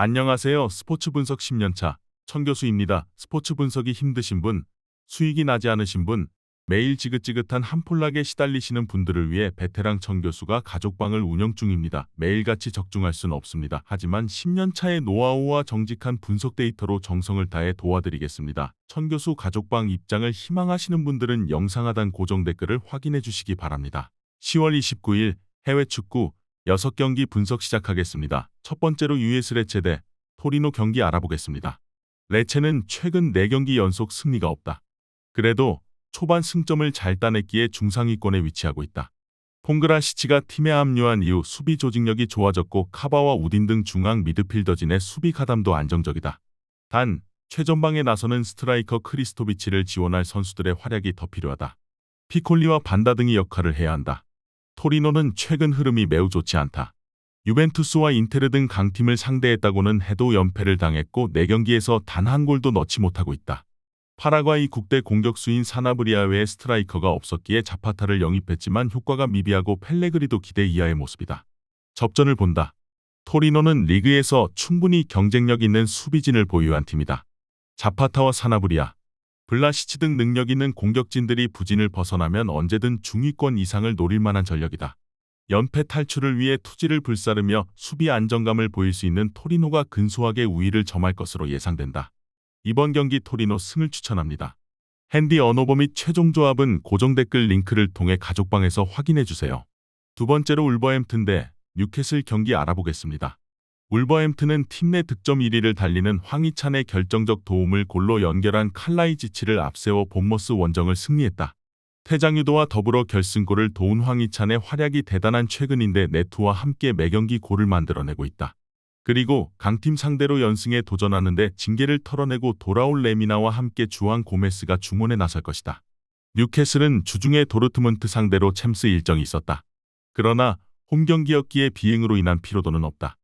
안녕하세요. 스포츠 분석 10년차 천교수입니다. 스포츠 분석이 힘드신 분, 수익이 나지 않으신 분, 매일 지긋지긋한 한폴락에 시달리시는 분들을 위해 베테랑 천교수가 가족방을 운영 중입니다. 매일같이 적중할 수는 없습니다. 하지만 10년차의 노하우와 정직한 분석 데이터로 정성을 다해 도와드리겠습니다. 천교수 가족방 입장을 희망하시는 분들은 영상 하단 고정 댓글을 확인해 주시기 바랍니다. 10월 29일 해외 축구 6경기 분석 시작하겠습니다. 첫 번째로 US 레체 대 토리노 경기 알아보겠습니다. 레체는 최근 4경기 연속 승리가 없다. 그래도 초반 승점을 잘 따냈기에 중상위권에 위치하고 있다. 퐁그라시치가 팀에 합류한 이후 수비 조직력이 좋아졌고 카바와 우딘 등 중앙 미드필더진의 수비 가담도 안정적이다. 단, 최전방에 나서는 스트라이커 크리스토비치를 지원할 선수들의 활약이 더 필요하다. 피콜리와 반다 등이 역할을 해야 한다. 토리노는 최근 흐름이 매우 좋지 않다. 유벤투스와 인테르 등 강팀을 상대했다고는 해도 연패를 당했고 4경기에서 단 한 골도 넣지 못하고 있다. 파라과이 국대 공격수인 사나브리아 외에 스트라이커가 없었기에 자파타를 영입했지만 효과가 미비하고 펠레그리도 기대 이하의 모습이다. 접전을 본다. 토리노는 리그에서 충분히 경쟁력 있는 수비진을 보유한 팀이다. 자파타와 사나브리아, 블라시치 등 능력 있는 공격진들이 부진을 벗어나면 언제든 중위권 이상을 노릴 만한 전력이다. 연패 탈출을 위해 투지를 불사르며 수비 안정감을 보일 수 있는 토리노가 근소하게 우위를 점할 것으로 예상된다. 이번 경기 토리노 승을 추천합니다. 핸디 언어버 및 최종 조합은 고정 댓글 링크를 통해 가족방에서 확인해주세요. 두 번째로 울버햄튼 대 뉴캐슬 경기 알아보겠습니다. 울버햄튼은 팀 내 득점 1위를 달리는 황희찬의 결정적 도움을 골로 연결한 칼라이지치를 앞세워 본머스 원정을 승리했다. 퇴장 유도와 더불어 결승골을 도운 황희찬의 활약이 대단한 최근인데 네트와 함께 매경기 골을 만들어내고 있다. 그리고 강팀 상대로 연승에 도전하는데 징계를 털어내고 돌아올 레미나와 함께 주앙 고메스가 중원에 나설 것이다. 뉴캐슬은 주중에 도르트문트 상대로 챔스 일정이 있었다. 그러나 홈경기였기에 비행으로 인한 피로도는 없다.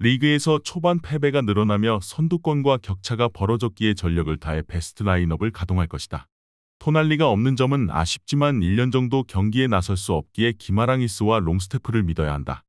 리그에서 초반 패배가 늘어나며 선두권과 격차가 벌어졌기에 전력을 다해 베스트 라인업을 가동할 것이다. 토날리가 없는 점은 아쉽지만 1년 정도 경기에 나설 수 없기에 기마랑이스와 롱스테프를 믿어야 한다.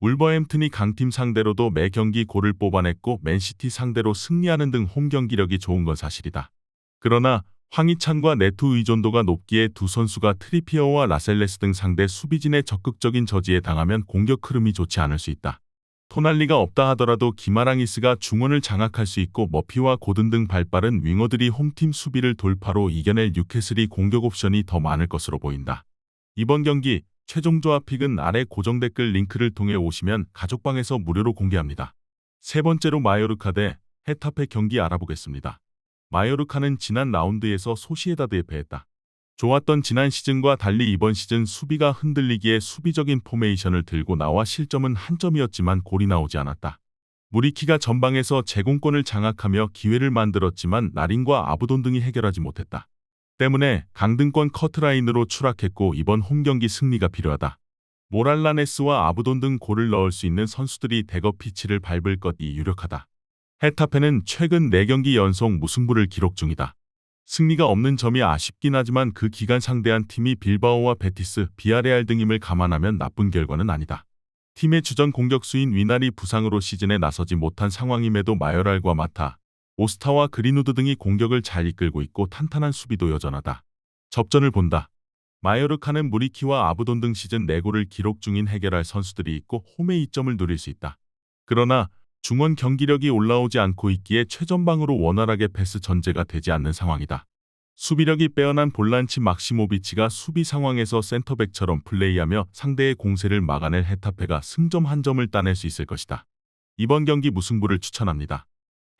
울버햄튼이 강팀 상대로도 매 경기 골을 뽑아냈고 맨시티 상대로 승리하는 등 홈경기력이 좋은 건 사실이다. 그러나 황희찬과 네트 의존도가 높기에 두 선수가 트리피어와 라셀레스 등 상대 수비진의 적극적인 저지에 당하면 공격 흐름이 좋지 않을 수 있다. 토날리가 없다 하더라도 기마랑이스가 중원을 장악할 수 있고 머피와 고든 등 발빠른 윙어들이 홈팀 수비를 돌파로 이겨낼 뉴캐슬이 공격 옵션이 더 많을 것으로 보인다. 이번 경기 최종 조합 픽은 아래 고정 댓글 링크를 통해 오시면 가족방에서 무료로 공개합니다. 세 번째로 마요르카 대 헤타페 경기 알아보겠습니다. 마요르카는 지난 라운드에서 소시에다드에 패했다. 좋았던 지난 시즌과 달리 이번 시즌 수비가 흔들리기에 수비적인 포메이션을 들고 나와 실점은 한 점이었지만 골이 나오지 않았다. 무리키가 전방에서 제공권을 장악하며 기회를 만들었지만 나린과 아부돈 등이 해결하지 못했다. 때문에 강등권 커트라인으로 추락했고 이번 홈경기 승리가 필요하다. 모랄라네스와 아부돈 등 골을 넣을 수 있는 선수들이 대거 피치를 밟을 것이 유력하다. 헤타페는 최근 4경기 연속 무승부를 기록 중이다. 승리가 없는 점이 아쉽긴 하지만 그 기간 상대한 팀이 빌바오와 베티스, 비아레알 등임을 감안하면 나쁜 결과는 아니다. 팀의 주전 공격수인 위날이 부상으로 시즌에 나서지 못한 상황임에도 마요랄과 마타, 오스타와 그린우드 등이 공격을 잘 이끌고 있고 탄탄한 수비도 여전하다. 접전을 본다. 마요르카는 무리키와 아부돈 등 시즌 4골을 기록 중인 해결할 선수들이 있고 홈의 이점을 누릴 수 있다. 그러나 중원 경기력이 올라오지 않고 있기에 최전방으로 원활하게 패스 전제가 되지 않는 상황이다. 수비력이 빼어난 볼란치 막시모비치가 수비 상황에서 센터백처럼 플레이하며 상대의 공세를 막아낼 헤타페가 승점 한 점을 따낼 수 있을 것이다. 이번 경기 무승부를 추천합니다.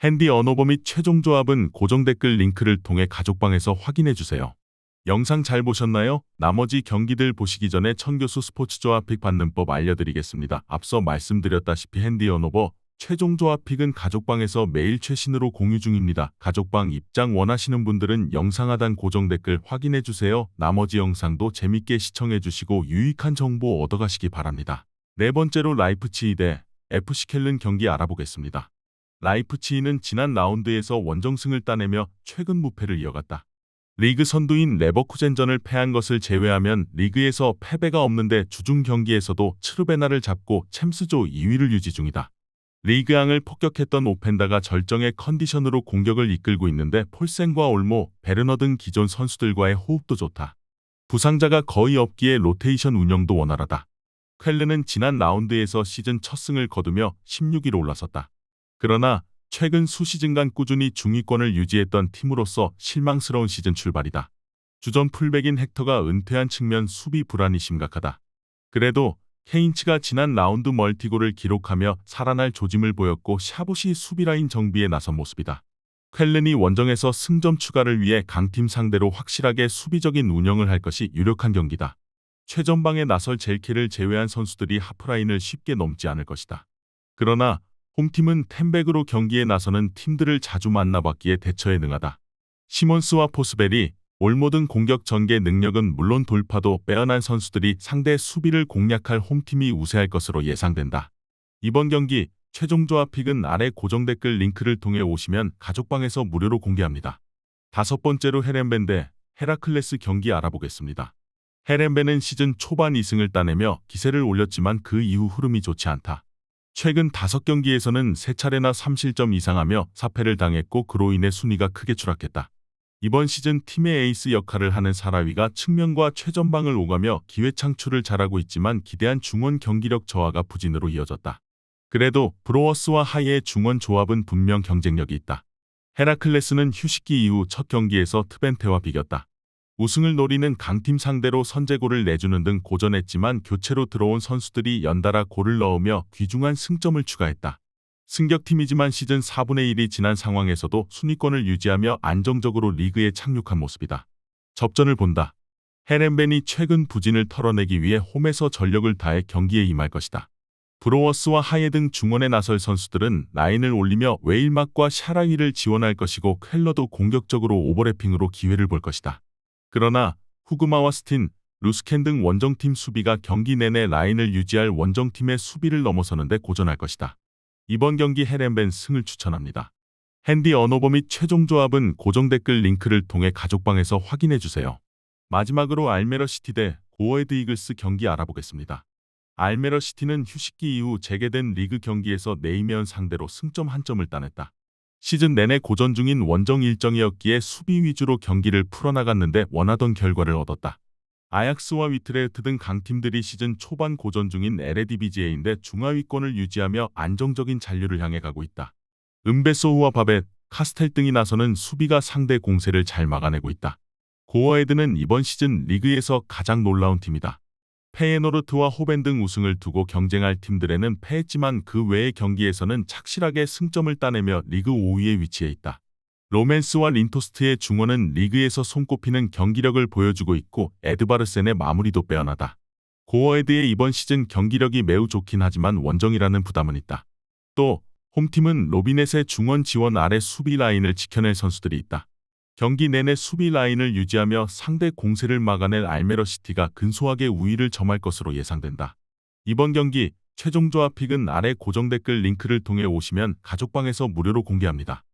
핸디 언어버 및 최종 조합은 고정 댓글 링크를 통해 가족방에서 확인해주세요. 영상 잘 보셨나요? 나머지 경기들 보시기 전에 천교수 스포츠 조합 픽 받는 법 알려드리겠습니다. 앞서 말씀드렸다시피 핸디 언어버 최종 조합 픽은 가족방에서 매일 최신으로 공유 중입니다. 가족방 입장 원하시는 분들은 영상 하단 고정 댓글 확인해주세요. 나머지 영상도 재밌게 시청해주시고 유익한 정보 얻어가시기 바랍니다. 네 번째로 라이프치히 대 FC 켈른 경기 알아보겠습니다. 라이프치히는 지난 라운드에서 원정승을 따내며 최근 무패를 이어갔다. 리그 선두인 레버쿠젠전을 패한 것을 제외하면 리그에서 패배가 없는데 주중 경기에서도 츠르베나를 잡고 챔스조 2위를 유지 중이다. 리그앙을 폭격했던 오펜다가 절정의 컨디션으로 공격을 이끌고 있는데 폴센과 올모, 베르너 등 기존 선수들과의 호흡도 좋다. 부상자가 거의 없기에 로테이션 운영도 원활하다. 쾰르는 지난 라운드에서 시즌 첫 승을 거두며 16위로 올라섰다. 그러나 최근 수시즌간 꾸준히 중위권을 유지했던 팀으로서 실망스러운 시즌 출발이다. 주전 풀백인 헥터가 은퇴한 측면 수비 불안이 심각하다. 그래도 케인츠가 지난 라운드 멀티골을 기록하며 살아날 조짐을 보였고 샤봇이 수비라인 정비에 나선 모습이다. 쾰른이 원정에서 승점 추가를 위해 강팀 상대로 확실하게 수비적인 운영을 할 것이 유력한 경기다. 최전방에 나설 젤케를 제외한 선수들이 하프라인을 쉽게 넘지 않을 것이다. 그러나 홈팀은 템백으로 경기에 나서는 팀들을 자주 만나봤기에 대처에 능하다. 시몬스와 포스벨이 올모 등 공격 전개 능력은 물론 돌파도 빼어난 선수들이 상대 수비를 공략할 홈팀이 우세할 것으로 예상된다. 이번 경기 최종 조합 픽은 아래 고정 댓글 링크를 통해 오시면 가족방에서 무료로 공개합니다. 다섯 번째로 헤렌벤 대 헤라클레스 경기 알아보겠습니다. 헤렌벤은 시즌 초반 2승을 따내며 기세를 올렸지만 그 이후 흐름이 좋지 않다. 최근 5경기에서는 3차례나 3실점 이상하며 사패를 당했고 그로 인해 순위가 크게 추락했다. 이번 시즌 팀의 에이스 역할을 하는 사라위가 측면과 최전방을 오가며 기회 창출을 잘하고 있지만 기대한 중원 경기력 저하가 부진으로 이어졌다. 그래도 브로워스와 하이의 중원 조합은 분명 경쟁력이 있다. 헤라클레스는 휴식기 이후 첫 경기에서 트벤테와 비겼다. 우승을 노리는 강팀 상대로 선제골을 내주는 등 고전했지만 교체로 들어온 선수들이 연달아 골을 넣으며 귀중한 승점을 추가했다. 승격팀이지만 시즌 4분의 1이 지난 상황에서도 순위권을 유지하며 안정적으로 리그에 착륙한 모습이다. 접전을 본다. 헤렌벤이 최근 부진을 털어내기 위해 홈에서 전력을 다해 경기에 임할 것이다. 브로워스와 하예 등 중원에 나설 선수들은 라인을 올리며 웨일막과 샤라위를 지원할 것이고 쾰러도 공격적으로 오버래핑으로 기회를 볼 것이다. 그러나 후그마와 스틴, 루스켄 등 원정팀 수비가 경기 내내 라인을 유지할 원정팀의 수비를 넘어서는데 고전할 것이다. 이번 경기 헤렌벤 승을 추천합니다. 핸디 언어버 및 최종 조합은 고정 댓글 링크를 통해 가족방에서 확인해주세요. 마지막으로 알메러 시티 대 고어헤드 이글스 경기 알아보겠습니다. 알메러 시티는 휴식기 이후 재개된 리그 경기에서 네이메언 상대로 승점 1점을 따냈다. 시즌 내내 고전 중인 원정 일정이었기에 수비 위주로 경기를 풀어나갔는데 원하던 결과를 얻었다. 아약스와 위트레흐트 등 강팀들이 시즌 초반 고전 중인 에레디비지에인데 중하위권을 유지하며 안정적인 잔류를 향해 가고 있다. 은베소우와 바벳, 카스텔 등이 나서는 수비가 상대 공세를 잘 막아내고 있다. 고어헤드는 이번 시즌 리그에서 가장 놀라운 팀이다. 페예노르트와 호벤 등 우승을 두고 경쟁할 팀들에는 패했지만 그 외의 경기에서는 착실하게 승점을 따내며 리그 5위에 위치해 있다. 로맨스와 린토스트의 중원은 리그에서 손꼽히는 경기력을 보여주고 있고 에드바르센의 마무리도 빼어나다. 고어헤드의 이번 시즌 경기력이 매우 좋긴 하지만 원정이라는 부담은 있다. 또 홈팀은 로비넷의 중원 지원 아래 수비 라인을 지켜낼 선수들이 있다. 경기 내내 수비 라인을 유지하며 상대 공세를 막아낼 알메러 시티가 근소하게 우위를 점할 것으로 예상된다. 이번 경기 최종 조합 픽은 아래 고정 댓글 링크를 통해 오시면 가족방에서 무료로 공개합니다.